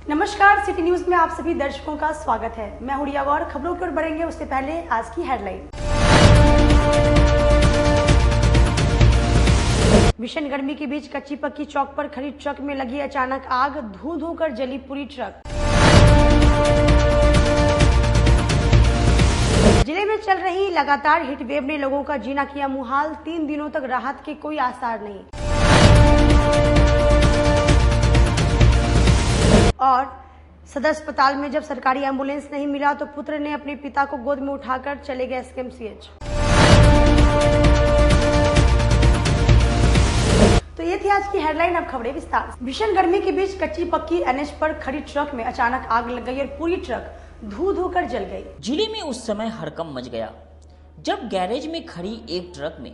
नमस्कार, city news में आप सभी दर्शकों का स्वागत है। मैं हूं रिया गौर। खबरों की ओर बढ़ेंगे उससे पहले आज की हेडलाइन। भीषण गर्मी के बीच कच्ची पक्की चौक पर खड़ी ट्रक में लगी अचानक आग, धू धू कर जली पूरी ट्रक। जिले में चल रही लगातार हीट वेव ने लोगों का जीना किया मुहाल, 3 दिनों तक राहत के कोई आसार नहीं। और सदर अस्पताल में जब सरकारी एम्बुलेंस नहीं मिला तो पुत्र ने अपने पिता को गोद में उठाकर चले गए एसकेएमसीएच। तो ये थी आज की हेडलाइन। अब खबरें विस्तार से। भीषण गर्मी के बीच कच्ची पक्की एनएच पर खड़ी ट्रक में अचानक आग लग गई और पूरी ट्रक धू धू कर जल गई। जिले में उस समय हड़कंप मच गया जब गैरेज में खड़ी एक ट्रक में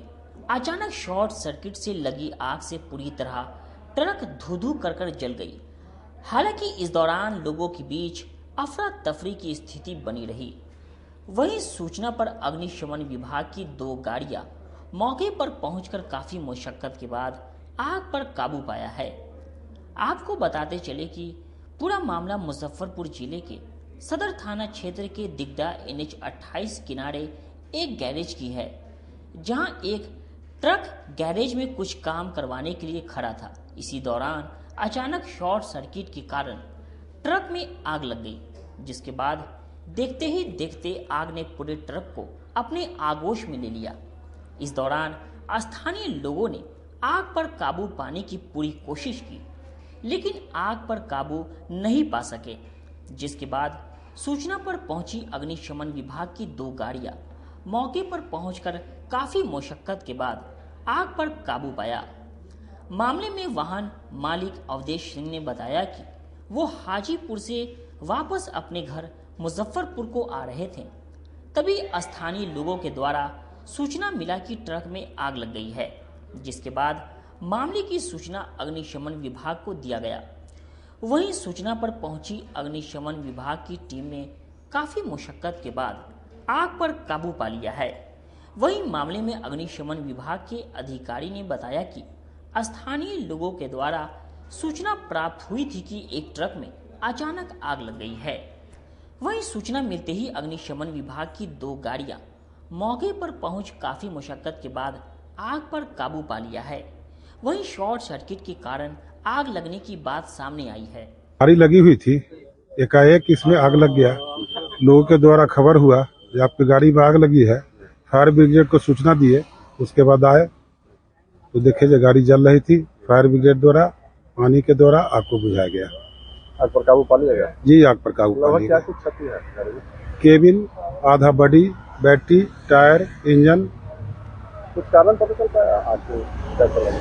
अचानक शॉर्ट सर्किट से लगी आग से पूरी तरह ट्रक धू धू कर जल गई। हालांकि इस दौरान लोगों के बीच अफरा तफरी की स्थिति बनी रही। वहीं सूचना पर अग्निशमन विभाग की 2 गाड़ियां मौके पर पहुंचकर काफी मुशक्कत के बाद आग पर काबू पाया है। आपको बताते चले कि पूरा मामला मुजफ्फरपुर जिले के सदर थाना क्षेत्र के दिगदा NH 28 किनारे एक गैरेज की है, जहां एक ट्रक गैरेज में कुछ काम करवाने के लिए खड़ा था। इसी दौरान अचानक शॉर्ट सर्किट के कारण ट्रक में आग लग गई, जिसके बाद देखते ही देखते आग ने पूरे ट्रक को अपने आगोश में ले लिया। इस दौरान स्थानीय लोगों ने आग पर काबू पाने की पूरी कोशिश की, लेकिन आग पर काबू नहीं पा सके, जिसके बाद सूचना पर पहुंची अग्निशमन विभाग की 2 गाड़ियां मौके पर पहुंचकर काफी मुशक्कत के बाद आग पर काबू पाया। मामले में वाहन मालिक अवधेश सिंह ने बताया कि वो हाजीपुर से वापस अपने घर मुजफ्फरपुर को आ रहे थे। तभी स्थानीय लोगों के द्वारा सूचना मिला कि ट्रक में आग लग गई है, जिसके बाद मामले की सूचना अग्निशमन विभाग को दिया गया। वहीं सूचना पर पहुंची अग्निशमन विभाग की टीम ने काफी मुशक्कत के बाद आग पर काबू पा लिया है। वहीं मामले में अग्निशमन विभाग के अधिकारी ने बताया कि स्थानीय लोगों के द्वारा सूचना प्राप्त हुई थी कि एक ट्रक में अचानक आग लग गई है। वहीं सूचना मिलते ही अग्निशमन विभाग की 2 गाड़ियां मौके पर पहुंच काफी मुशक्कत के बाद आग पर काबू पा लिया है। वहीं शॉर्ट सर्किट के कारण आग लगने की बात सामने आई है। गाड़ी लगी हुई थी, एकाएक इसमें आग लग गया। लोगों के द्वारा खबर हुआ कि आपकी गाड़ी में आग लगी है। फायर ब्रिगेड को सूचना दिए, उसके बाद आए तो देखे जो गाड़ी जल रही थी। फायर ब्रिगेड द्वारा पानी के द्वारा आग को बुझाया गया। आग पर काबू पा लिया गया? जी, आग पर काबू पा लिया। क्या कुछ क्षति है? केबिन, आधा बॉडी, बैटरी, टायर, इंजन। कुछ कारण पता चल पाया आग को कैसे लगा?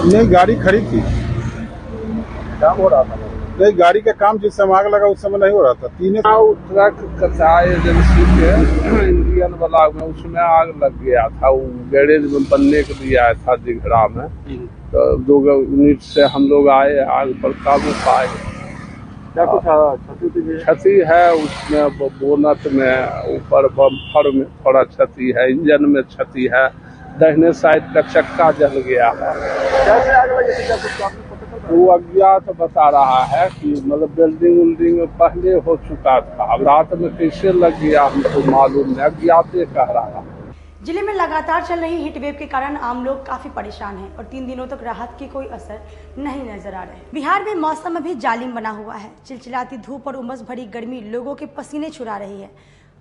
नहीं, गाड़ी खड़ी थी, काम हो रहा था। नहीं, गाड़ी का काम जिस समय आग लगा उस समय नहीं हो रहा था। ट्रक कचाई एजेंसी के इंडियन वाला में उसमें आग लग गया था। वो गैरेज में बनने के लिए आया था दिघड़ा में, तो 2 यूनिट से हम लोग आए, आग पर काबू पाए। क्या कुछ क्षति है? उसमें बोनट में, ऊपर बम्पर में थोड़ा क्षति है, इंजन में क्षति है, दाहिने साइड का चक्का जल गया है। कैसे आग लगी? वो अज्ञात बता रहा है कि मतलब बिल्डिंग पहले हो चुका था, अब रात में कैसे लग गया हमको मालूम नहीं, अज्ञात कह रहा है। जिले में लगातार चल रही हीट वेव के कारण आम लोग काफी परेशान हैं और 3 दिनों तक राहत की कोई असर नहीं नजर आ रहा है। बिहार में मौसम अभी जालिम बना हुआ है। चिलचिलाती धूप और उमस भरी गर्मी लोगों के पसीने छुड़ा रही है।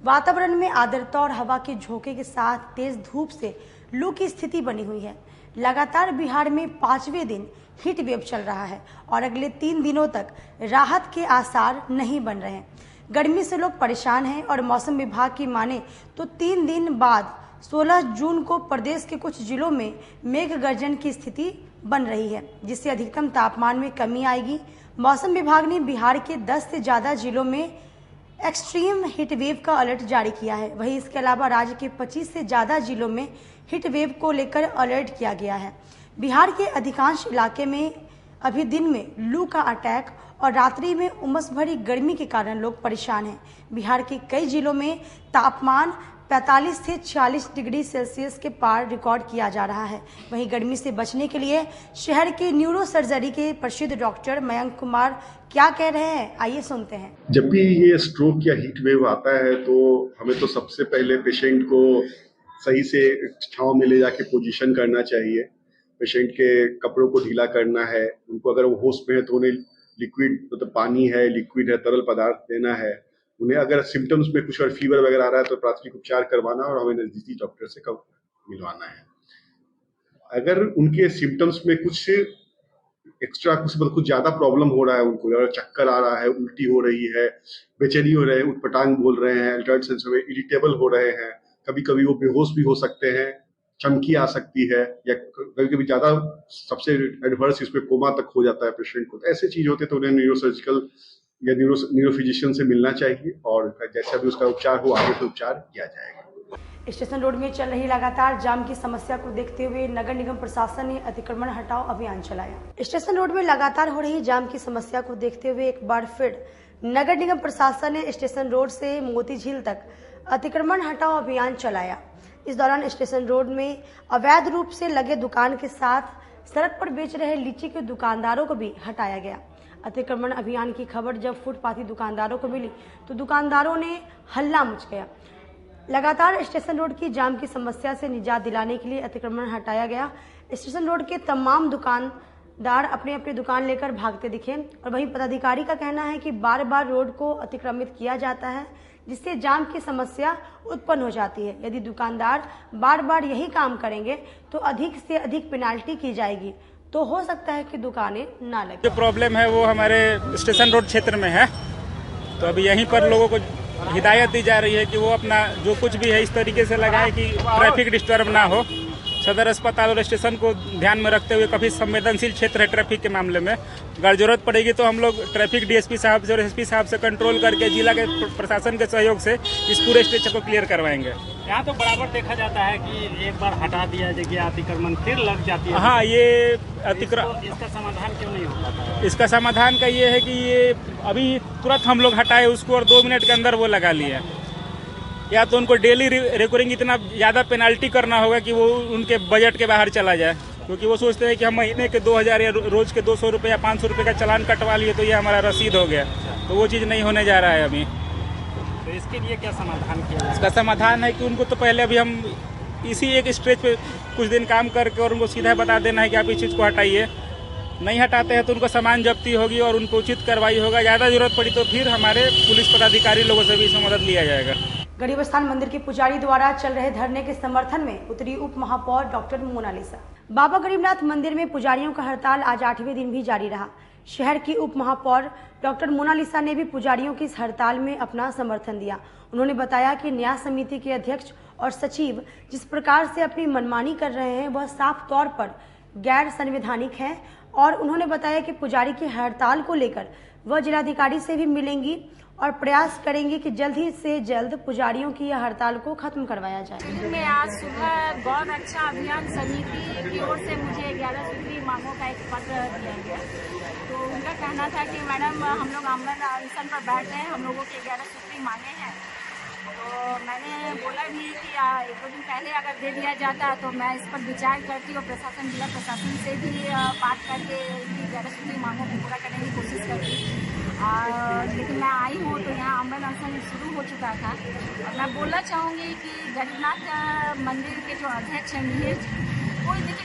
वातावरण में आर्द्रता और हवा के झोंके के साथ तेज धूप से लू की स्थिति बनी हुई है। लगातार बिहार में 5वें दिन हीट वेव चल रहा है और अगले 3 दिनों तक राहत के आसार नहीं बन रहे हैं। गर्मी से लोग परेशान हैं और मौसम विभाग की माने तो 3 दिन बाद 16 जून को प्रदेश के कुछ जिलों में मेघ गर्जन की स्थिति बन रही है, जिससे अधिकतम तापमान में कमी आएगी। मौसम विभाग ने बिहार के 10 से ज्यादा जिलों में एक्सट्रीम हीट वेव का अलर्ट जारी किया है। वहीं इसके अलावा राज्य के 25 से ज्यादा जिलों में हीट वेव को लेकर अलर्ट किया गया है। बिहार के अधिकांश इलाके में अभी दिन में लू का अटैक और रात्रि में उमस भरी गर्मी के कारण लोग परेशान हैं। बिहार के कई जिलों में तापमान 45 से 46 डिग्री सेल्सियस के पार रिकॉर्ड किया जा रहा है। वहीं गर्मी से बचने के लिए शहर के न्यूरो सर्जरी के प्रसिद्ध डॉक्टर मयंक कुमार क्या कह रहे हैं, आइए सुनते हैं। जब भी ये स्ट्रोक या हीट वेव आता है तो हमें तो सबसे पहले पेशेंट को सही से छांव में ले जाके पोजीशन करना चाहिए। पेशेंट के कपड़ों को ढीला करना है। उनको अगर वो होश में है तो उन्हें लिक्विड मतलब पानी है, लिक्विड है, तरल पदार्थ देना है। उन्हें अगर सिम्टम्स में कुछ और फीवर वगैरह आ रहा है तो प्राथमिक उपचार करवाना और हमें नजदीकी डॉक्टर से कब मिलवाना है। अगर उनके सिम्टम्स में कुछ एक्स्ट्रा कुछ ज्यादा प्रॉब्लम हो रहा है, उनको अगर चक्कर आ रहा है, उल्टी हो रही है, बेचैनी हो रहे हैं, उटपटांग बोल रहे हैं, अल्टर्ड सेंस में इरिटेबल हो रहे हैं, कभी कभी वो बेहोश भी हो सकते हैं, चमकी आ सकती है, या कभी कभी ज्यादा सबसे एडवर्स इसमें कोमा तक हो जाता है पेशेंट को। तो ऐसे चीज होते तो उन्हें न्यूरोसर्जिकल या न्यूरोफिजिशियन से मिलना चाहिए और जैसा भी उसका उपचार हो आगे से उपचार किया जाएगा। स्टेशन रोड में चल रही लगातार जाम की समस्या को देखते हुए नगर निगम प्रशासन ने अतिक्रमण हटाओ अभियान चलाया। स्टेशन रोड में लगातार हो रही जाम की समस्या को देखते हुए एक बार फिर नगर निगम प्रशासन ने स्टेशन रोड से मोती झील तक अतिक्रमण हटाओ अभियान चलाया। इस दौरान स्टेशन रोड में अवैध रूप से लगे दुकान के साथ सड़क पर बेच रहे लीची के दुकानदारों को भी हटाया गया। अतिक्रमण अभियान की खबर जब फुटपाथी दुकानदारों को मिली तो दुकानदारों ने हल्ला मच गया। लगातार स्टेशन रोड की जाम की समस्या से निजात दिलाने के लिए अतिक्रमण हटाया गया। स्टेशन रोड के तमाम दुकानदार अपने अपनी दुकान लेकर भागते दिखे और वहीं पदाधिकारी का कहना है कि बार बार रोड को अतिक्रमित किया जाता है जिससे जाम की समस्या उत्पन्न हो जाती है। यदि दुकानदार बार बार यही काम करेंगे तो अधिक से अधिक पेनाल्टी की जाएगी, तो हो सकता है कि दुकानें ना लगे। जो प्रॉब्लम है वो हमारे स्टेशन रोड क्षेत्र में है, तो अभी यहीं पर लोगों को हिदायत दी जा रही है कि वो अपना जो कुछ भी है इस तरीके से लगाए कि ट्रैफिक डिस्टर्ब ना हो। सदर अस्पताल और स्टेशन को ध्यान में रखते हुए काफी संवेदनशील क्षेत्र है ट्रैफिक के मामले में। अगर जरूरत पड़ेगी तो हम लोग ट्रैफिक डीएसपी साहब से और एसपी साहब से कंट्रोल करके जिला के प्रशासन के सहयोग से इस पूरे स्ट्रेच को क्लियर करवाएंगे। यहाँ तो बराबर देखा जाता है कि एक बार हटा दिया जगह अतिक्रमण फिर लग जाती है। हाँ, ये अतिक्रमण इसका समाधान क्यों नहीं हो पाता? इसका समाधान का ये है कि ये अभी तुरंत हम लोग हटाए उसको और 2 मिनट के अंदर वो लगा लिए। या तो उनको डेली रिकरिंग इतना ज़्यादा पेनाल्टी करना होगा कि वो उनके बजट के बाहर चला जाए, क्योंकि वो सोचते हैं कि हम महीने के 2000 या रोज के 200 रुपये या 500 रुपये का चालान कटवा लिए तो ये हमारा रसीद हो गया। तो वो चीज़ नहीं होने जा रहा है अभी। तो इसके लिए क्या समाधान किया जाए? इसका समाधान है कि उनको तो पहले अभी हम इसी एक स्ट्रेच पे कुछ दिन काम करके और उनको सीधा बता देना है कि आप इस चीज़ को हटाइए। नहीं हटाते हैं तो उनको सामान जब्ती होगी और उनको उचित कार्रवाई होगा। ज़्यादा जरूरत पड़ी तो फिर हमारे पुलिस पदाधिकारी लोगों से भी इसमें मदद लिया जाएगा। गरीब स्थान मंदिर के पुजारी द्वारा चल रहे धरने के समर्थन में उतरी उप महापौर डॉक्टर मोनालिसा। बाबा गरीबनाथ मंदिर में पुजारियों का हड़ताल आज 8वें दिन भी जारी रहा। शहर की उप महापौर डॉक्टर मोनालिसा ने भी पुजारियों की इस हड़ताल में अपना समर्थन दिया। उन्होंने बताया कि न्याय समिति के अध्यक्ष और सचिव जिस प्रकार से अपनी मनमानी कर रहे हैं वह साफ तौर पर गैर संवैधानिक है और उन्होंने बताया कि पुजारी की हड़ताल को लेकर वह जिलाधिकारी से भी मिलेंगी और प्रयास करेंगे कि जल्द ही से जल्द पुजारियों की यह हड़ताल को खत्म करवाया जाए। मैं आज सुबह गौर रक्षा अभियान समिति की ओर से मुझे 11 सूत्री मांगों का एक पत्र दिया गया। तो उनका कहना था कि मैडम हम लोग आमरण अनशन पर बैठ रहे हैं, हम लोगों की 11 सूत्री मांगे हैं। तो मैंने बोला भी कि 1-2 दिन पहले अगर दे दिया जाता तो मैं इस पर विचार करती और प्रशासन जिला प्रशासन से भी बात करके इनकी 11 सूत्री मांगों को पूरा करने की कोशिश करती। लेकिन मैं आई हूँ तो यहाँ आमरण अनशन शुरू हो चुका था। और मैं बोलना चाहूँगी कि गरीबनाथ मंदिर के जो अध्यक्ष हैं मिहिर जी,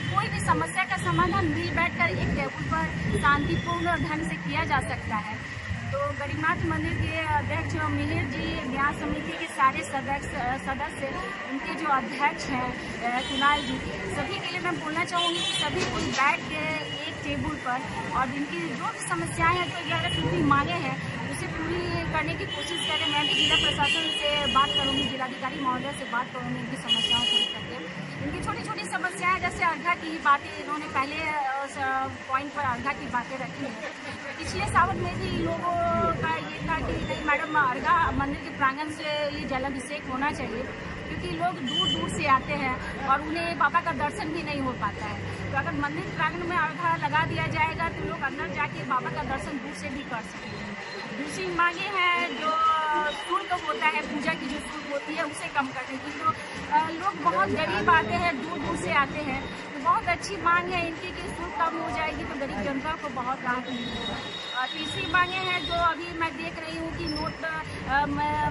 कोई भी समस्या का समाधान मिल बैठकर एक टेबल पर शांतिपूर्ण ढंग से किया जा सकता है। तो गरीबनाथ मंदिर के अध्यक्ष मिहिर जी, न्याय समिति के सारे सदस्य, उनके जो अध्यक्ष हैं कुणाल जी, सभी के लिए मैं बोलना चाहूँगी कि सभी कोई बैठ के एक टेबल पर और इनकी जो भी समस्याएं हैं तो 11 सूत्री मांगे हैं उसे पूरी करने की कोशिश करें। मैं भी जिला प्रशासन से बात करूँगी, जिलाधिकारी महोदय से बात करूँगी इनकी समस्याओं को लेकर। इनकी छोटी छोटी समस्याएं जैसे अर्घा की बातें इन्होंने पहले पॉइंट पर अर्घा की बातें रखी हैं। पिछले सावन में भी लोगों का ये था कि नहीं मैडम अर्घा मंदिर के प्रांगण से ये जलाभिषेक होना चाहिए, क्योंकि लोग दूर दूर से आते हैं और उन्हें बाबा का दर्शन भी नहीं हो पाता है। तो अगर मंदिर प्रांगण में अर्घा लगा दिया जाएगा तो लोग अंदर जाके बाबा का दर्शन दूर से भी कर सकते हैं। दूसरी मांगे हैं जो शुल्क होता है, पूजा की जो शुल्क होती है उसे कम करने की। तो लोग बहुत गरीब आते हैं, दूर दूर से आते हैं, तो बहुत अच्छी मांग है इनकी कि शुल्क कम हो जाएगी तो गरीब जनता को बहुत राहत मिलेगी। तीसरी मांगे हैं जो अभी मैं देख रही हूँ कि नोट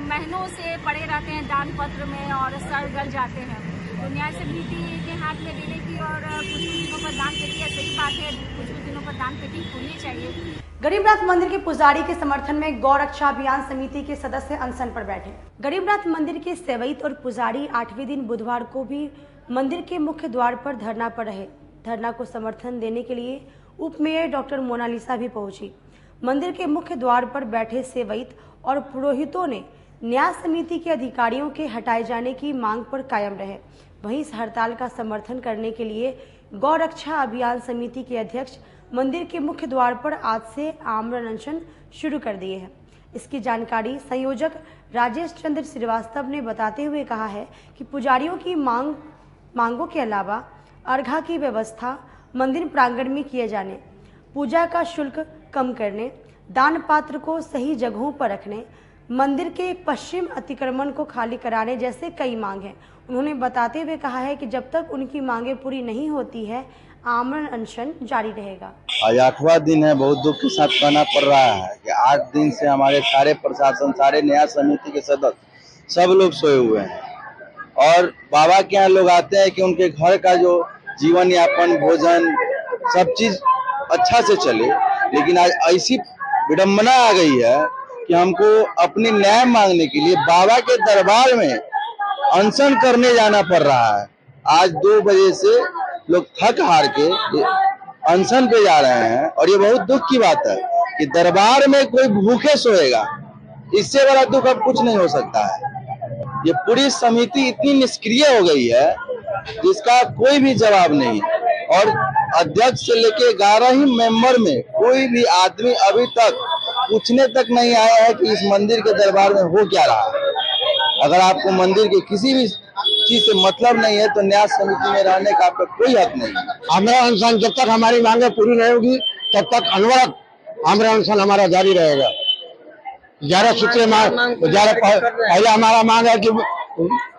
महीनों से पड़े रहते हैं दान पत्र में और सड़ गल जाते हैं, तो न्याय समिति के हाथ में देने की और कुछ दिनों पर दान पेटी, सही बात है, कुछ दिनों पर दान पेटी खोलनी चाहिए। गरीबनाथ मंदिर के पुजारी के समर्थन में गौ रक्षा अभियान समिति के सदस्य अनशन पर बैठे। गरीबनाथ मंदिर के सेवैत और पुजारी 8वें दिन बुधवार को भी मंदिर के मुख्य द्वार पर धरना पर रहे। धरना को समर्थन देने के लिए उप मेयर डॉक्टर मोनालिसा भी पहुंची। मंदिर के मुख्य द्वार पर बैठे सेवैत और पुरोहितों ने न्याय समिति के अधिकारियों के हटाए जाने की मांग पर कायम रहे। वहीं इस हड़ताल का समर्थन करने के लिए गौ रक्षा अभियान समिति के अध्यक्ष मंदिर के मुख्य द्वार पर आज से आमरण अनशन शुरू कर दिए हैं। इसकी जानकारी संयोजक राजेश चंद्र श्रीवास्तव ने बताते हुए कहा है कि पुजारियों की मांगों के अलावा अर्घा की व्यवस्था मंदिर प्रांगण में किए जाने, पूजा का शुल्क कम करने, दान पात्र को सही जगहों पर रखने, मंदिर के पश्चिम अतिक्रमण को खाली कराने जैसे कई मांग हैं। उन्होंने बताते हुए कहा है कि जब तक उनकी मांगें पूरी नहीं होती है आमरण अनशन जारी रहेगा। आज 8वां दिन है। बहुत दुख के साथ कहना पड़ रहा है कि 8 दिन से हमारे सारे प्रशासन, सारे न्याय समिति के सदस्य सब लोग सोए हुए हैं और बाबा के यहाँ लोग आते हैं कि उनके घर का जो जीवन यापन, भोजन, सब चीज अच्छा से चले, लेकिन आज ऐसी विडम्बना आ गई है कि हमको अपनी न्याय मांगने के लिए बाबा के दरबार में अनशन करने जाना पड़ रहा है। आज 2 बजे से लोग थक हार के अनशन पे जा रहे हैं और ये बहुत दुख की बात है कि दरबार में कोई भूखे सोएगा, इससे बड़ा दुख अब कुछ नहीं हो सकता है। ये पूरी समिति इतनी निष्क्रिय हो गई है जिसका कोई भी जवाब नहीं, और अध्यक्ष से लेके 11 ही मेंबर में कोई भी आदमी अभी तक पूछने तक नहीं आया है कि इस मंदिर के दरबार में हो क्या रहा है। अगर आपको मंदिर के किसी भी चीज से मतलब नहीं है तो न्याय समिति में रहने का आपका कोई हक नहीं है। आमरण अनशन जब तक हमारी मांगे पूरी नहीं होगी तब तक अनवरत आमरण अनशन हमारा जारी रहेगा। 11 सूत्रीय मांग, पहले हमारा मांग है कि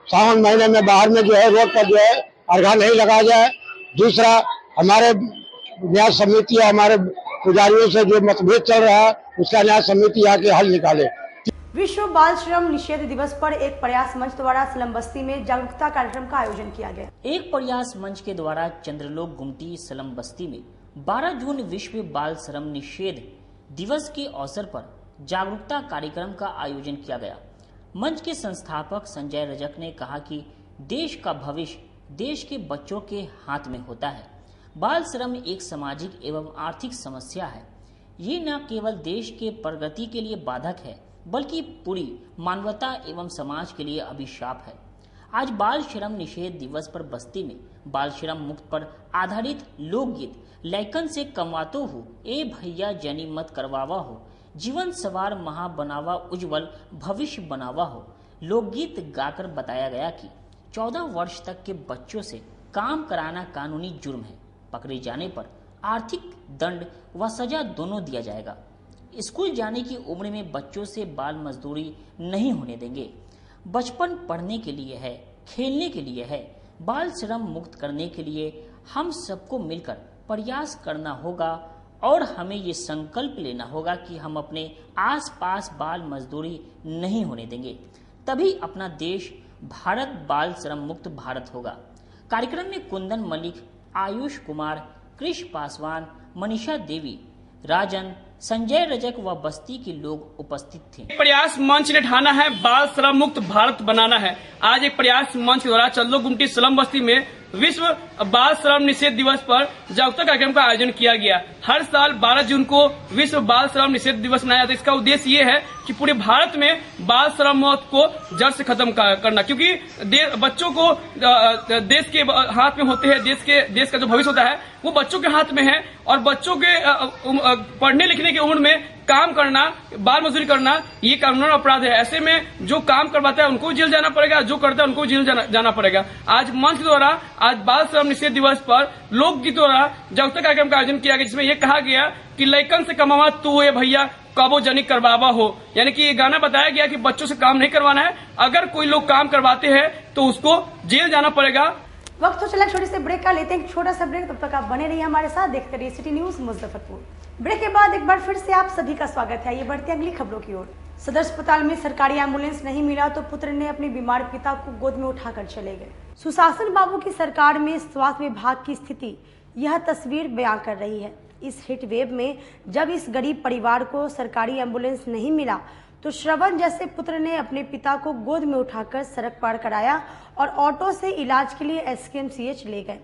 सावन महीने में बाहर में जो है रोड पर जो है अर्घा नहीं लगाया जाए। दूसरा, हमारे न्याय समिति और हमारे पुजारियों से जो मतभेद चल रहा है उसका न्याय समिति आके हल निकाले। विश्व बाल श्रम निषेध दिवस पर एक प्रयास मंच द्वारा स्लम बस्ती में जागरूकता कार्यक्रम का आयोजन किया गया। एक प्रयास मंच के द्वारा चंद्रलोक गुमटी स्लम बस्ती में 12 जून विश्व बाल श्रम निषेध दिवस के अवसर पर जागरूकता कार्यक्रम का आयोजन किया गया। मंच के संस्थापक संजय रजक ने कहा कि देश का भविष्य देश के बच्चों के हाथ में होता है। बाल श्रम एक सामाजिक एवं आर्थिक समस्या है। ये न केवल देश के प्रगति के लिए बाधक है बल्कि पूरी मानवता एवं समाज के लिए अभिशाप है। आज बाल श्रम निषेध दिवस पर बस्ती में बाल श्रम मुक्त पर आधारित लोकगीत लैकन से कमवातो हो, ए भैया जनी मत करवावा हो, जीवन सवार महा बनावा उज्जवल भविष्य बनावा हो। लोकगीत गाकर बताया गया कि 14 वर्ष तक के बच्चों से काम कराना कानूनी जुर्म है। पकड़े जाने पर आर्थिक दंड व सजा दोनों दिया जाएगा। स्कूल जाने की उम्र में बच्चों से बाल मजदूरी नहीं होने देंगे। बचपन पढ़ने के लिए है, खेलने के लिए है। बाल श्रम मुक्त करने के लिए हम सबको मिलकर प्रयास करना होगा और हमें ये संकल्प लेना होगा कि हम अपने आसपास बाल मजदूरी नहीं होने देंगे। तभी अपना देश भारत बाल श्रम मुक्त भारत होगा। कार्यक्रम में कुंदन मलिक, आयुष कुमार, कृष पासवान, मनीषा देवी, राजन, संजय रजक व बस्ती के लोग उपस्थित थे। प्रयास मंच ने ठाना है बाल श्रम मुक्त भारत बनाना है। आज एक प्रयास मंच के द्वारा चंद्रलोक गुमटी स्लम बस्ती में विश्व बाल श्रम निषेध दिवस पर जागरूकता कार्यक्रम का आयोजन किया गया। हर साल 12 जून को विश्व बाल श्रम निषेध दिवस मनाया जाता है। इसका उद्देश्य ये है कि पूरे भारत में बाल श्रम को जड़ से खत्म करना, क्योंकि बच्चों को देश के हाथ में होते हैं। देश का जो भविष्य होता है वो बच्चों के हाथ में है और बच्चों के पढ़ने लिखने की उम्र में काम करना, बाल मजदूरी करना ये कानूनी अपराध है। ऐसे में जो काम करवाता है उनको जेल जाना पड़ेगा, जो करता है उनको जेल जाना पड़ेगा। आज मंच द्वारा आज बाल श्रम निषेध दिवस पर लोकगीत द्वारा जागरूकता कार्यक्रम का आयोजन किया गया, जिसमें यह कहा गया कि लैकन से कमावा तू ए भैया कबो जनी करवावा हो। यानी कि ये गाना बताया गया कि बच्चों से काम नहीं करवाना है, अगर कोई लोग काम करवाते हैं तो उसको जेल जाना पड़ेगा। वक्त तो चला छोटे से ब्रेक का, लेते हैं छोटा सा ब्रेक। तब तक आप बने रहिए हमारे साथ, देखते रहिए सिटी न्यूज मुजफ्फरपुर। ब्रेक के बाद एक बार फिर से आप सभी का स्वागत है। ये बढ़ते अगली खबरों की ओर। सदर अस्पताल में सरकारी एम्बुलेंस नहीं मिला तो पुत्र ने अपने बीमार पिता को गोद में उठाकर चले गए। सुशासन बाबू की सरकार में स्वास्थ्य विभाग की स्थिति यह तस्वीर बयां कर रही है। इस हिट वेव में जब इस गरीब परिवार को सरकारी एम्बुलेंस नहीं मिला तो श्रवण जैसे पुत्र ने अपने पिता को गोद में उठाकर सड़क पार कराया और ऑटो से इलाज के लिए एसकेएमसीएच ले गए।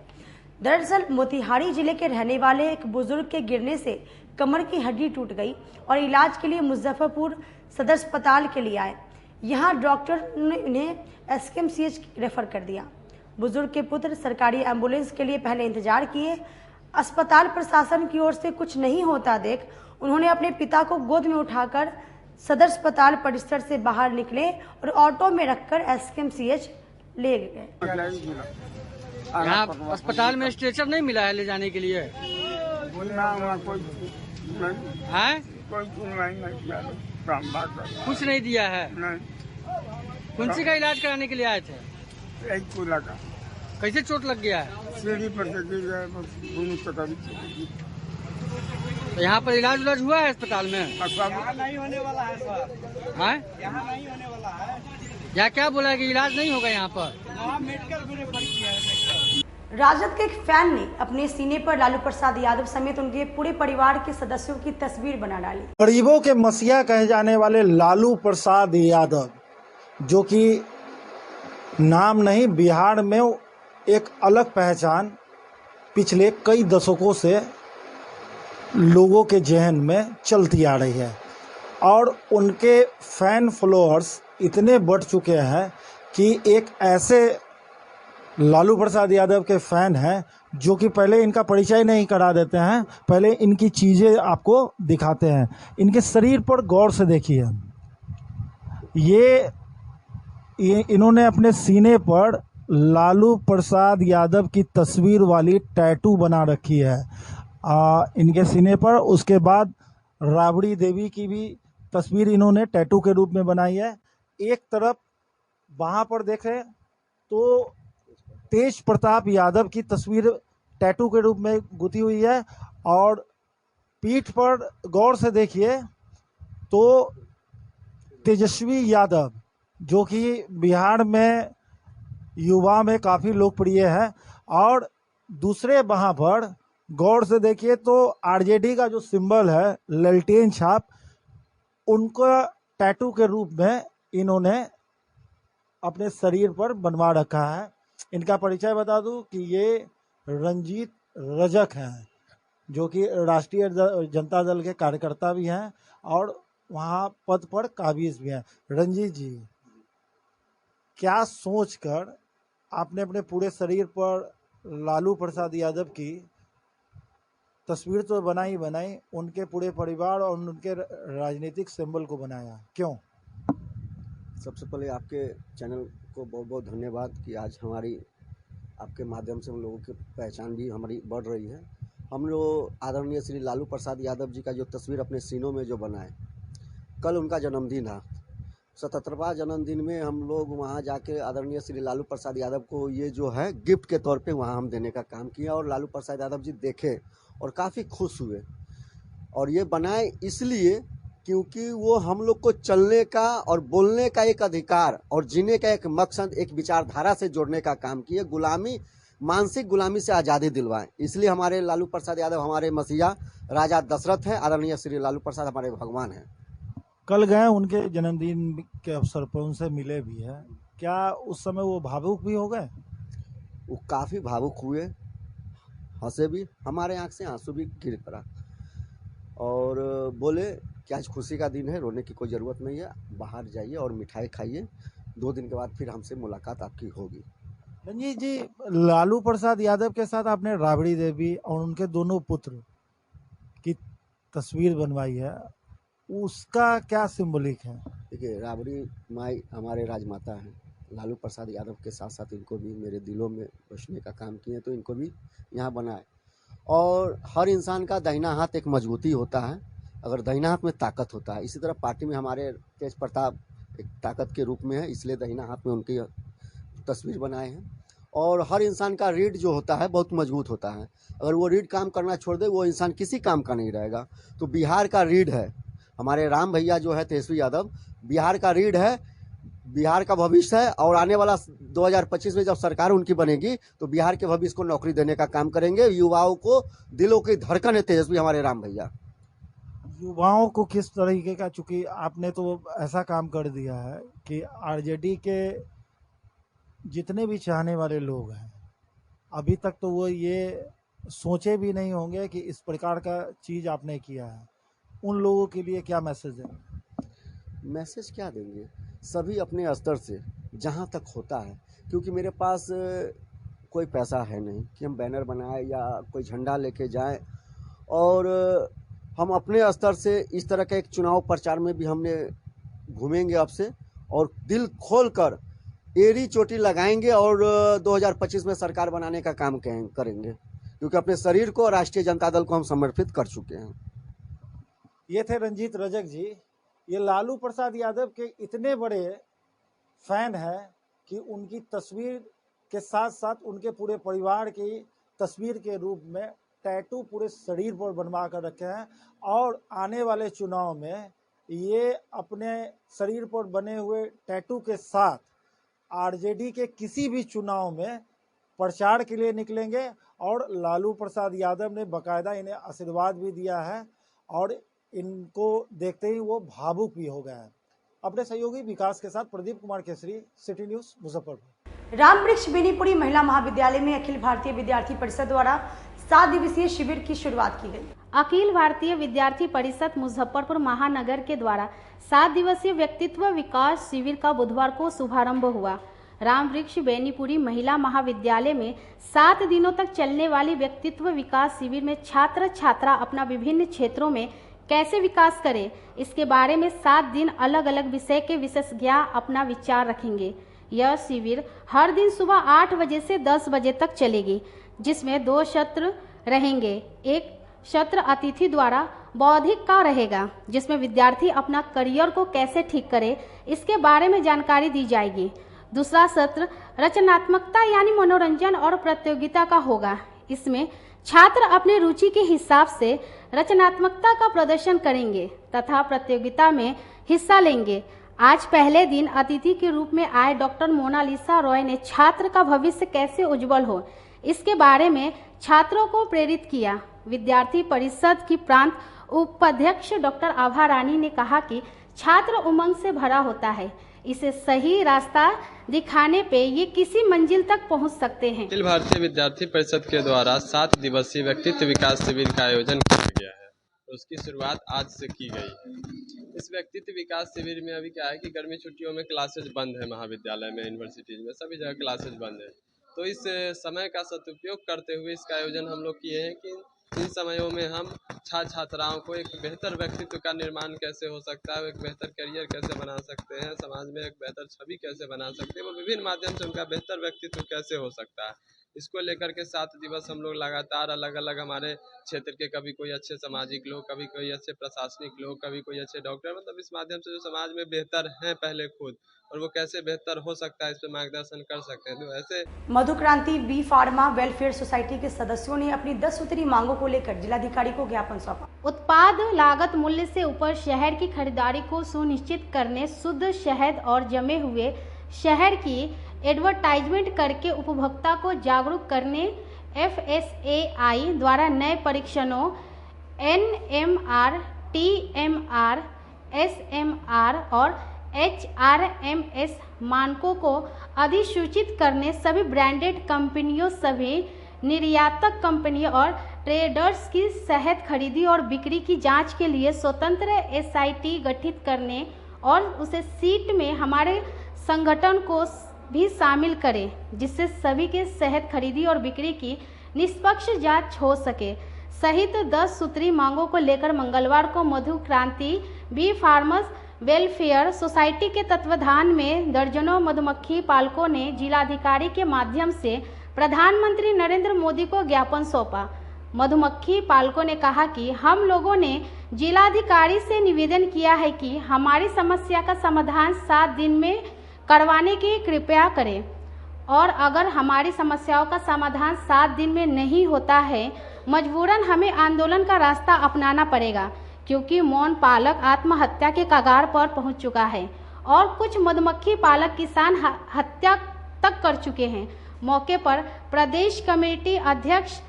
दरअसल मोतिहारी जिले के रहने वाले एक बुजुर्ग के गिरने से कमर की हड्डी टूट गई और इलाज के लिए मुजफ्फरपुर सदर अस्पताल के लिए आए। यहां डॉक्टर ने उन्हें एसकेएमसीएच रेफर कर दिया। बुजुर्ग के पुत्र सरकारी एम्बुलेंस के लिए पहले इंतजार किए। अस्पताल प्रशासन की ओर से कुछ नहीं होता देख उन्होंने अपने पिता को गोद में उठाकर सदर अस्पताल परिसर से बाहर निकले और ऑटो में रखकर एसकेएमसीएच ले गए। यहाँ अस्पताल में स्ट्रेचर नहीं मिला है ले जाने के लिए? कुछ नहीं दिया है? कौन सी का इलाज कराने के लिए आए थे? कैसे चोट लग गया है? सीढ़ी पर से गिर गया, तो यहाँ पर इलाज उलाज हुआ है अस्पताल में? यहाँ नहीं होने वाला है सर। यहाँ नहीं होने वाला है। यहाँ क्या बोला है कि इलाज नहीं होगा यहाँ पर? राजद के एक फैन ने अपने सीने पर लालू प्रसाद यादव समेत उनके पूरे परिवार के सदस्यों की तस्वीर बना डाली। गरीबों के मसीहा कहे जाने वाले लालू प्रसाद यादव, जो कि नाम नहीं, बिहार में एक अलग पहचान पिछले कई दशकों से लोगों के जहन में चलती आ रही है और उनके फैन फॉलोअर्स इतने बढ़ चुके हैं कि एक ऐसे लालू प्रसाद यादव के फैन हैं जो कि पहले इनका परिचय नहीं करा देते हैं, पहले इनकी चीज़ें आपको दिखाते हैं। इनके शरीर पर गौर से देखिए, ये इन्होंने अपने सीने पर लालू प्रसाद यादव की तस्वीर वाली टैटू बना रखी है इनके सीने पर। उसके बाद राबड़ी देवी की भी तस्वीर इन्होंने टैटू के रूप में बनाई है। एक तरफ वहाँ पर देखें तो तेज प्रताप यादव की तस्वीर टैटू के रूप में गुथी हुई है और पीठ पर गौर से देखिए तो तेजस्वी यादव, जो कि बिहार में युवा में काफ़ी लोकप्रिय है, और दूसरे वहाँ पर गौर से देखिए तो आरजेडी का जो सिंबल है ललटेन छाप, उनको टैटू के रूप में इन्होंने अपने शरीर पर बनवा रखा है। इनका परिचय बता दूं कि ये रंजीत रजक हैं, जो कि राष्ट्रीय जनता दल के कार्यकर्ता भी हैं और वहाँ पद पर काबिज भी हैं। रंजीत जी, क्या सोचकर आपने अपने पूरे शरीर पर लालू प्रसाद यादव की तस्वीर तो बनाई, उनके पूरे परिवार और उनके राजनीतिक सिंबल को बनाया, क्यों? सबसे पहले आपके चैनल को बहुत बहुत धन्यवाद कि आज हमारी आपके माध्यम से हम लोगों की पहचान भी हमारी बढ़ रही है। हम लोग आदरणीय श्री लालू प्रसाद यादव जी का जो तस्वीर अपने सीनों में जो बनाए, कल उनका जन्मदिन है। 77वां जन्मदिन में हम लोग वहाँ जाके आदरणीय श्री लालू प्रसाद यादव को ये जो है गिफ्ट के तौर पे वहाँ हम देने का काम किया और लालू प्रसाद यादव जी देखे और काफ़ी खुश हुए। और ये बनाए इसलिए क्योंकि वो हम लोग को चलने का और बोलने का एक अधिकार और जीने का एक मकसद, एक विचारधारा से जोड़ने का काम किए, गुलामी, मानसिक गुलामी से आज़ादी दिलवाएं। इसलिए हमारे लालू प्रसाद यादव हमारे मसीहा राजा दशरथ हैं, आदरणीय श्री लालू प्रसाद हमारे भगवान हैं। कल गए उनके जन्मदिन के अवसर पर, उनसे मिले भी हैं, क्या उस समय वो भावुक भी हो गए? वो काफ़ी भावुक हुए, हंसे भी, हमारे आँख से आंसू भी गिर पड़ा और बोले कि आज खुशी का दिन है, रोने की कोई ज़रूरत नहीं है, बाहर जाइए और मिठाई खाइए, 2 दिन के बाद फिर हमसे मुलाकात आपकी होगी। रंजीत जी, लालू प्रसाद यादव के साथ आपने राबड़ी देवी और उनके दोनों पुत्र की तस्वीर बनवाई है, उसका क्या सिंबलिक है? देखिए, राबड़ी माई हमारे राजमाता हैं, लालू प्रसाद यादव के साथ साथ इनको भी मेरे दिलों में बसने का काम किए, तो इनको भी यहाँ बनाए। और हर इंसान का दाहिना हाथ एक मजबूती होता है, अगर दाहिना हाथ में ताकत होता है, इसी तरह पार्टी में हमारे तेज प्रताप एक ताकत के रूप में है, इसलिए दाहिना हाथ में उनकी तस्वीर बनाए हैं। और हर इंसान का रीढ़ जो होता है बहुत मजबूत होता है, अगर वो रीढ़ काम करना छोड़ दे वो इंसान किसी काम का नहीं रहेगा। तो बिहार का रीढ़ है हमारे राम भैया जो है तेजस्वी यादव, बिहार का रीढ़ है, बिहार का भविष्य है। और आने वाला 2025 में जब सरकार उनकी बनेगी तो बिहार के भविष्य को नौकरी देने का काम करेंगे। युवाओं को दिलों की धड़कन है तेजस्वी हमारे राम भैया। युवाओं को किस तरीके का, चूंकि आपने तो ऐसा काम कर दिया है कि आरजेडी के जितने भी चाहने वाले लोग हैं अभी तक तो वो ये सोचे भी नहीं होंगे कि इस प्रकार का चीज़ आपने किया है, उन लोगों के लिए क्या मैसेज है? मैसेज क्या देंगे, सभी अपने स्तर से जहाँ तक होता है, क्योंकि मेरे पास कोई पैसा है नहीं कि हम बैनर बनाए या कोई झंडा लेके जाएं। और हम अपने स्तर से इस तरह का एक चुनाव प्रचार में भी हमने घूमेंगे अब से, और दिल खोल कर एड़ी चोटी लगाएंगे और 2025 में सरकार बनाने का काम करेंगे, क्योंकि अपने शरीर को राष्ट्रीय जनता दल को हम समर्पित कर चुके हैं। ये थे रंजीत रजक जी। ये लालू प्रसाद यादव के इतने बड़े फैन हैं कि उनकी तस्वीर के साथ साथ उनके पूरे परिवार की तस्वीर के रूप में टैटू पूरे शरीर पर बनवा कर रखे हैं, और आने वाले चुनाव में ये अपने शरीर पर बने हुए टैटू के साथ आरजेडी के किसी भी चुनाव में प्रचार के लिए निकलेंगे। और लालू प्रसाद यादव ने बाकायदा इन्हें आशीर्वाद भी दिया है और इनको देखते ही वो भावुक भी हो गए हैं। अपने सहयोगी विकास के साथ प्रदीप कुमार केसरी, सिटी न्यूज, मुजफ्फरपुर। रामवृक्ष बेनीपुरी महिला महाविद्यालय में अखिल भारतीय विद्यार्थी परिषद द्वारा 7 दिवसीय शिविर की शुरुआत की गई। अखिल भारतीय विद्यार्थी परिषद मुजफ्फरपुर महानगर के द्वारा 7 दिवसीय व्यक्तित्व विकास शिविर का बुधवार को शुभारंभ हुआ। रामवृक्ष बेनीपुरी महिला महाविद्यालय में 7 दिनों तक चलने वाली व्यक्तित्व विकास शिविर में छात्र छात्रा अपना विभिन्न क्षेत्रों में कैसे विकास करें, इसके बारे में 7 दिन अलग अलग विषय के विशेषज्ञ अपना विचार रखेंगे। यह शिविर हर दिन सुबह 8 बजे से 10 बजे तक चलेगी, जिसमें 2 सत्र रहेंगे। एक सत्र अतिथि द्वारा बौद्धिक का रहेगा, जिसमें विद्यार्थी अपना करियर को कैसे ठीक करे इसके बारे में जानकारी दी जाएगी। दूसरा सत्र रचनात्मकता यानी मनोरंजन और प्रतियोगिता का होगा। इसमें छात्र अपने रुचि के हिसाब से रचनात्मकता का प्रदर्शन करेंगे तथा प्रतियोगिता में हिस्सा लेंगे। आज पहले दिन अतिथि के रूप में आए डॉक्टर मोनालिसा रॉय ने छात्र का भविष्य कैसे उज्जवल हो इसके बारे में छात्रों को प्रेरित किया। विद्यार्थी परिषद की प्रांत उपाध्यक्ष डॉक्टर आभा रानी ने कहा कि छात्र उमंग से भरा होता है, इसे सही रास्ता दिखाने पे ये किसी मंजिल तक पहुंच सकते हैं। अखिल भारतीय विद्यार्थी परिषद के द्वारा 7 दिवसीय व्यक्तित्व विकास शिविर का आयोजन किया गया है, उसकी शुरुआत आज से की गई है। इस व्यक्तित्व विकास शिविर में अभी क्या है कि गर्मी छुट्टियों में क्लासेज बंद है, महाविद्यालय में, यूनिवर्सिटीज में, सभी जगह क्लासेज बंद है। तो इस समय का सदुपयोग करते हुए इसका आयोजन हम लोग किए हैं कि इन समयों में हम छात्र छात्राओं को एक बेहतर व्यक्तित्व का निर्माण कैसे हो सकता है, एक बेहतर करियर कैसे बना सकते हैं, समाज में एक बेहतर छवि कैसे बना सकते हैं, वो विभिन्न माध्यम से उनका बेहतर व्यक्तित्व कैसे हो सकता है, इसको लेकर के 7 दिवस हम लोग लगातार अलग अलग हमारे क्षेत्र के, कभी कोई अच्छे सामाजिक लोग, कभी कोई अच्छे प्रशासनिक लोग, कभी कोई अच्छे डॉक्टर, मतलब इस माध्यम से जो समाज में बेहतर हैं पहले खुद और वो कैसे बेहतर हो सकता है इस पर मार्गदर्शन कर सकते हैं। तो ऐसे Madhukranti B pharma welfare society के सदस्यों ने अपनी 10 सूत्री मांगों को लेकर जिलाधिकारी को ज्ञापन सौंपा। उत्पाद लागत मूल्य से ऊपर शहद की खरीदारी को सुनिश्चित करने, शुद्ध शहद और जमे हुए शहद की एडवर्टाइजमेंट करके उपभोक्ता को जागरूक करने FSAI द्वारा नए परीक्षणों NMR, TMR, SMR और HRMS मानकों को अधिसूचित करने, सभी ब्रांडेड कंपनियों, सभी निर्यातक कंपनियों और ट्रेडर्स की शहद खरीदी और बिक्री की जांच के लिए स्वतंत्र SIT गठित करने और उसे सीट में हमारे संगठन को भी शामिल करें, जिससे सभी के शहद खरीदी और बिक्री की निष्पक्ष जांच हो सके, सहित 10 सूत्री मांगों को लेकर मंगलवार को Madhukranti be farmers welfare society के तत्वाधान में दर्जनों मधुमक्खी पालकों ने जिलाधिकारी के माध्यम से प्रधानमंत्री नरेंद्र मोदी को ज्ञापन सौंपा। मधुमक्खी पालकों ने कहा कि हम लोगों ने जिलाधिकारी से निवेदन किया है कि हमारी समस्या का समाधान 7 दिन में करवाने की कृपया करें और अगर हमारी समस्याओं का समाधान 7 दिन में नहीं होता है मजबूरन हमें आंदोलन का रास्ता अपनाना पड़ेगा, क्योंकि मौन पालक आत्महत्या के कगार पर पहुंच चुका है और कुछ मधुमक्खी पालक किसान हत्या तक कर चुके हैं। मौके पर प्रदेश कमेटी अध्यक्ष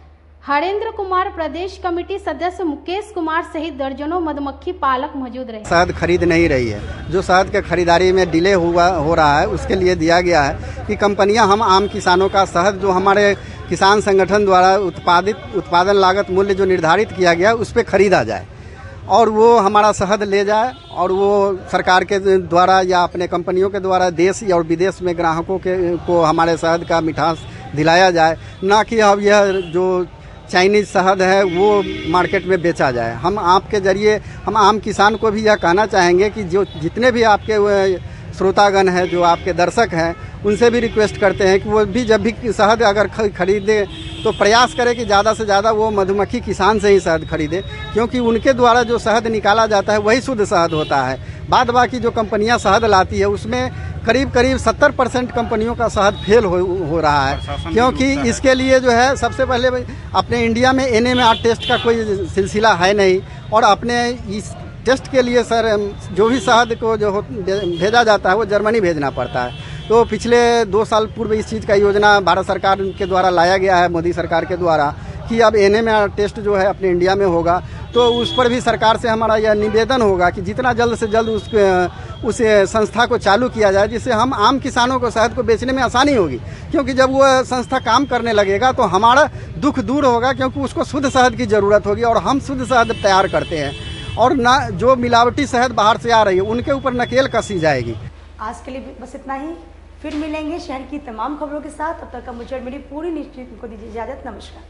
हरेंद्र कुमार, प्रदेश कमेटी सदस्य मुकेश कुमार सहित दर्जनों मधुमक्खी पालक मौजूद रहे। शहद खरीद नहीं रही है, जो शहद के खरीदारी में डिले हो रहा है उसके लिए दिया गया है कि कंपनियां हम आम किसानों का शहद जो हमारे किसान संगठन द्वारा उत्पादन लागत मूल्य जो निर्धारित किया गया उस पर खरीदा जाए और वो हमारा शहद ले जाए और वो सरकार के द्वारा या अपने कंपनियों के द्वारा देश और विदेश में ग्राहकों को हमारे शहद का मिठास दिलाया जाए, ना कि अब यह जो चाइनीज शहद है वो मार्केट में बेचा जाए। हम आपके जरिए हम आम किसान को भी यह कहना चाहेंगे कि जो जितने भी आपके श्रोतागण हैं, जो आपके दर्शक हैं, उनसे भी रिक्वेस्ट करते हैं कि वो भी जब भी शहद अगर खरीदे तो प्रयास करें कि ज़्यादा से ज़्यादा वो मधुमक्खी किसान से ही शहद खरीदे, क्योंकि उनके द्वारा जो शहद निकाला जाता है वही शुद्ध शहद होता है। बाद बाकी जो कंपनियां शहद लाती है उसमें करीब 70% कंपनियों का शहद फेल हो रहा है, क्योंकि इसके लिए जो है सबसे पहले अपने इंडिया में NMR टेस्ट का कोई सिलसिला है नहीं और अपने इस टेस्ट के लिए सर जो भी शहद को जो भेजा जाता है वो जर्मनी भेजना पड़ता है। तो पिछले 2 साल पूर्व इस चीज़ का योजना भारत सरकार के द्वारा लाया गया है, मोदी सरकार के द्वारा, कि अब NMR टेस्ट जो है अपने इंडिया में होगा। तो उस पर भी सरकार से हमारा यह निवेदन होगा कि जितना जल्द से जल्द उस संस्था को चालू किया जाए, जिससे हम आम किसानों को शहद को बेचने में आसानी होगी, क्योंकि जब वो संस्था काम करने लगेगा तो हमारा दुख दूर होगा, क्योंकि उसको शुद्ध शहद की ज़रूरत होगी और हम शुद्ध शहद तैयार करते हैं और ना जो मिलावटी शहद बाहर से आ रही है उनके ऊपर नकेल कसी जाएगी। आज के लिए बस इतना ही, फिर मिलेंगे शहर की तमाम खबरों के साथ। तब तक का मुझे और मेरी पूरी निश्चित को दीजिए इजाजत। नमस्कार।